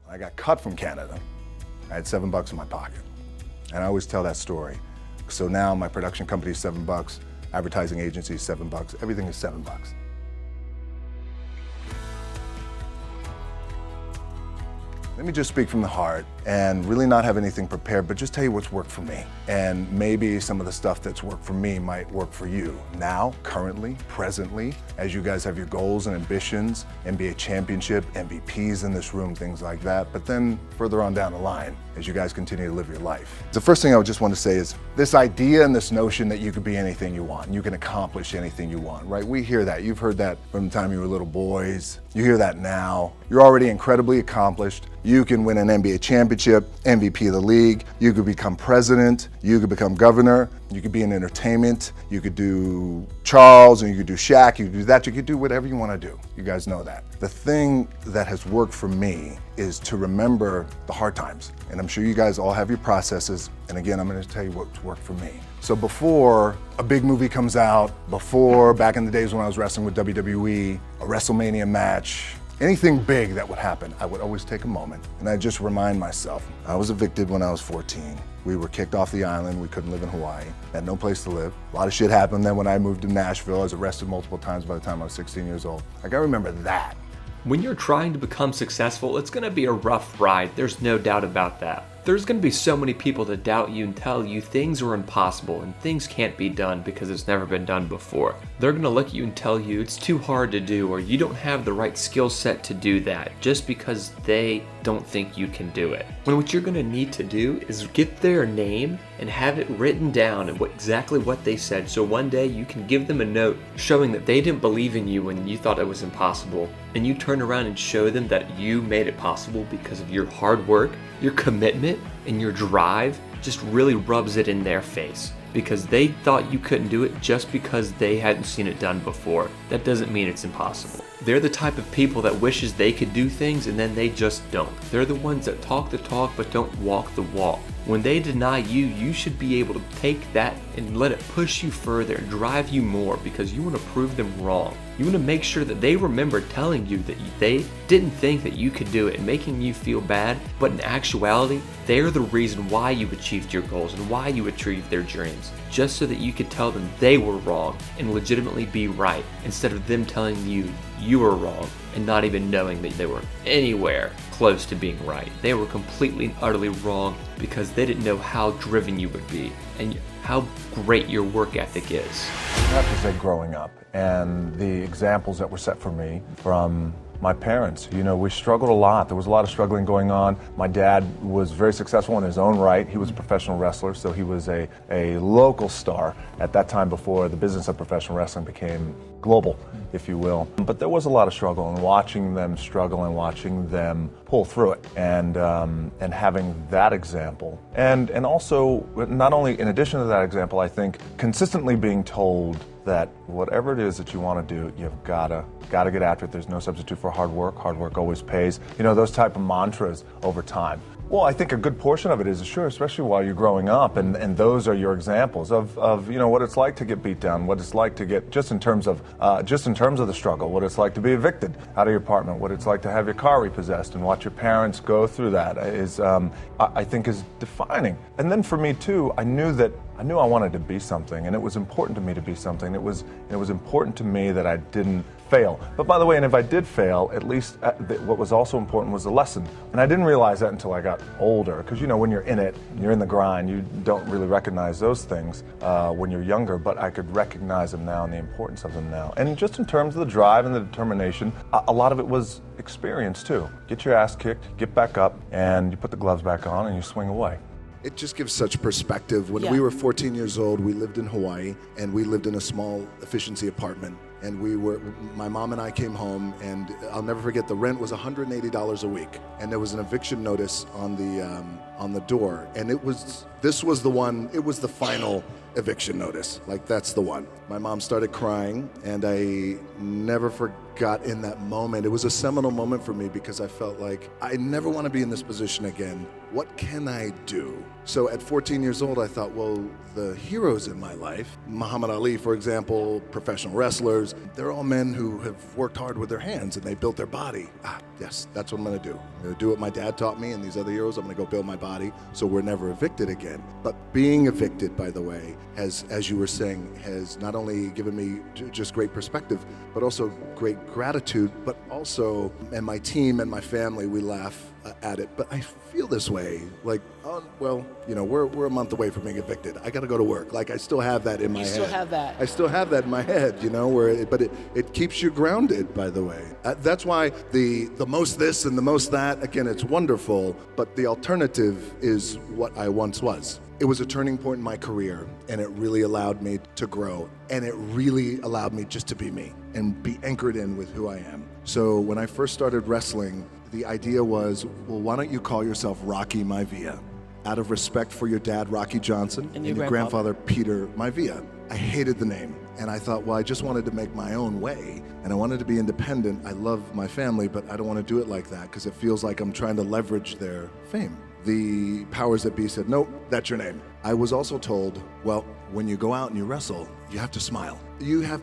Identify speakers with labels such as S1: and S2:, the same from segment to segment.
S1: I got cut from Canada. I had $7 in my pocket. And I always tell that story. So now my production company is $7, advertising agency is $7, everything is $7. Let me just speak from the heart and really not have anything prepared, but just tell you what's worked for me. And maybe some of the stuff that's worked for me might work for you. Now, currently, presently, as you guys have your goals and ambitions, NBA championship, MVPs in this room, things like that. But then further on down the line, as you guys continue to live your life. The first thing I would just want to say is this idea and this notion that you could be anything you want, and you can accomplish anything you want, right? We hear that. You've heard that from the time you were little boys. You hear that now. You're already incredibly accomplished. You can win an NBA championship, MVP of the league. You could become president. You could become governor. You could be in entertainment. You could do Charles, and you could do Shaq. You could do that. You could do whatever you want to do. You guys know that. The thing that has worked for me is to remember the hard times. And I'm sure you guys all have your processes. And again, I'm going to tell you what's worked for me. So before a big movie comes out, before back in the days when I was wrestling with WWE, a WrestleMania match, anything big that would happen, I would always take a moment and I'd just remind myself, I was evicted when I was 14. We were kicked off the island. We couldn't live in Hawaii. Had no place to live. A lot of shit happened. Then when I moved to Nashville, I was arrested multiple times by the time I was 16 years old. Like, I remember that.
S2: When you're trying to become successful, it's gonna be a rough ride. There's no doubt about that. There's gonna be so many people that doubt you and tell you things are impossible and things can't be done because it's never been done before. They're gonna look at you and tell you it's too hard to do or you don't have the right skill set to do that just because they don't think you can do it. When what you're gonna need to do is get their name and have it written down and exactly what they said, so one day you can give them a note showing that they didn't believe in you when you thought it was impossible, and you turn around and show them that you made it possible because of your hard work, your commitment, and your drive just really rubs it in their face. Because they thought you couldn't do it just because they hadn't seen it done before. That doesn't mean it's impossible. They're the type of people that wishes they could do things and then they just don't. They're the ones that talk the talk but don't walk the walk. When they deny you, you should be able to take that and let it push you further and drive you more because you want to prove them wrong. You want to make sure that they remember telling you that they didn't think that you could do it and making you feel bad, but in actuality, they're the reason why you achieved your goals and why you achieved their dreams, just so that you could tell them they were wrong and legitimately be right, instead of them telling you you were wrong and not even knowing that they were anywhere close to being right. They were completely and utterly wrong because they didn't know how driven you would be and how great your work ethic is.
S1: I have to say, growing up and the examples that were set for me from my parents, you know, we struggled a lot. There was a lot of struggling going on. My dad was very successful in his own right. He was a professional wrestler, so he was a local star at that time before the business of professional wrestling became global, if you will. But there was a lot of struggle, and watching them struggle and watching them pull through it, and having that example. And also, not only in addition to that example, I think consistently being told that whatever it is that you want to do, you've gotta get after it. There's no substitute for hard work. Hard work always pays. You know, those type of mantras over time. Well, I think a good portion of it is, sure, especially while you're growing up, and those are your examples of you know what it's like to get beat down, what it's like to get just in terms of the struggle, what it's like to be evicted out of your apartment, what it's like to have your car repossessed, and watch your parents go through that is I think is defining. And then for me too, I knew I wanted to be something, and it was important to me to be something. It was important to me that I didn't fail. But by the way, and if I did fail, at least what was also important was the lesson. And I didn't realize that until I got older, because you know, when you're in it, you're in the grind, you don't really recognize those things when you're younger, but I could recognize them now and the importance of them now. And just in terms of the drive and the determination, a lot of it was experience too. Get your ass kicked, get back up, and you put the gloves back on and you swing away.
S3: It just gives such perspective. When we were 14 years old, we lived in Hawaii, and we lived in a small efficiency apartment. And my mom and I came home, and I'll never forget, the rent was $180 a week. And there was an eviction notice on the door. And it was the final eviction notice. Like, that's the one. My mom started crying, and I never forgot in that moment. It was a seminal moment for me because I felt like I never want to be in this position again. What can I do? So at 14 years old, I thought, well, the heroes in my life, Muhammad Ali, for example, professional wrestlers, they're all men who have worked hard with their hands and they built their body. Yes, that's what I'm going to do. I'm going to do what my dad taught me and these other heroes. I'm going to go build my body so we're never evicted again. But being evicted, by the way, has, as you were saying, has not only given me just great perspective, but also great gratitude, but also, and my team and my family, we laugh at it, but I feel this way, like, oh, well, you know, we're a month away from being evicted. I got to go to work. Like, I still have that in my head.
S4: You still have that.
S3: I still have that in my head, you know, but it keeps you grounded, by the way. That's why the most this and the most that, again, it's wonderful, but the alternative is what I once was. It was a turning point in my career, and it really allowed me to grow, and it really allowed me just to be me and be anchored in with who I am. So when I first started wrestling, the idea was, well, why don't you call yourself Rocky Maivia? Out of respect for your dad, Rocky Johnson, and your grandfather, Peter Maivia. I hated the name, and I thought, well, I just wanted to make my own way, and I wanted to be independent. I love my family, but I don't want to do it like that because it feels like I'm trying to leverage their fame. The powers that be said, nope, that's your name. I was also told, well, when you go out and you wrestle, you have to smile.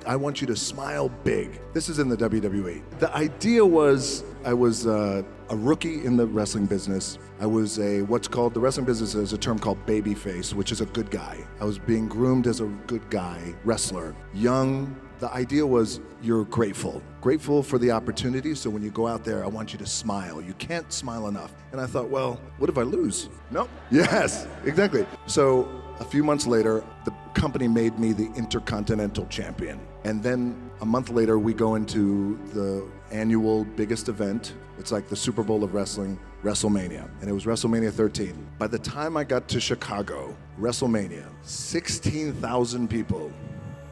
S3: I want you to smile big. This is in the WWE. The idea was, I was a rookie in the wrestling business. I was the wrestling business is a term called babyface, which is a good guy. I was being groomed as a good guy wrestler. Young. The idea was you're grateful for the opportunity. So when you go out there, I want you to smile. You can't smile enough. And I thought, well, what if I lose? Nope. Yes, exactly. So a few months later, the company made me the Intercontinental Champion. And then a month later, we go into the annual biggest event. It's like the Super Bowl of wrestling, WrestleMania. And it was WrestleMania 13. By the time I got to Chicago, WrestleMania, 16,000 people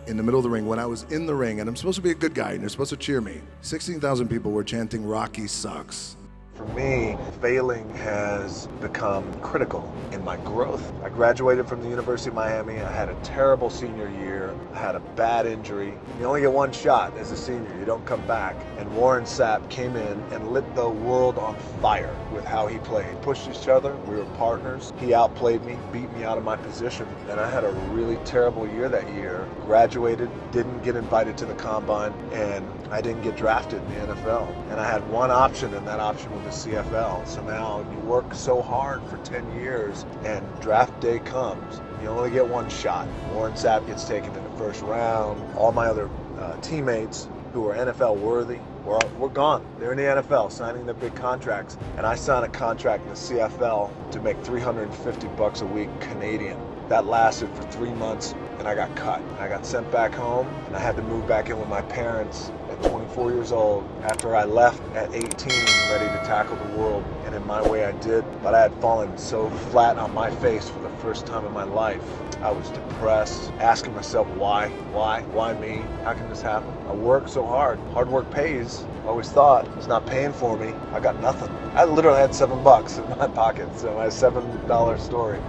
S3: in the middle of the ring. When I was in the ring, and I'm supposed to be a good guy, and you're supposed to cheer me, 16,000 people were chanting, "Rocky sucks."
S1: For me, failing has become critical in my growth. I graduated from the University of Miami. I had a terrible senior year. I had a bad injury. You only get one shot as a senior. You don't come back. And Warren Sapp came in and lit the world on fire with how he played. Pushed each other. We were partners. He outplayed me, beat me out of my position. And I had a really terrible year that year. Graduated, didn't get invited to the combine, and I didn't get drafted in the NFL. And I had one option, and that option was the CFL. So now you work so hard for 10 years, and draft day comes. You only get one shot. Warren Sapp gets taken in the first round. All my other teammates who are NFL worthy were gone. They're in the NFL signing their big contracts. And I signed a contract in the CFL to make $350 a week Canadian. That lasted for 3 months, and I got cut. I got sent back home, and I had to move back in with my parents at 24 years old after I left at 18, ready to tackle the world. And in my way I did, but I had fallen so flat on my face for the first time in my life. I was depressed, asking myself why me? How can this happen? I worked so hard. Hard work pays. I always thought it's not paying for me. I got nothing. I literally had $7 in my pocket, so my $7 story.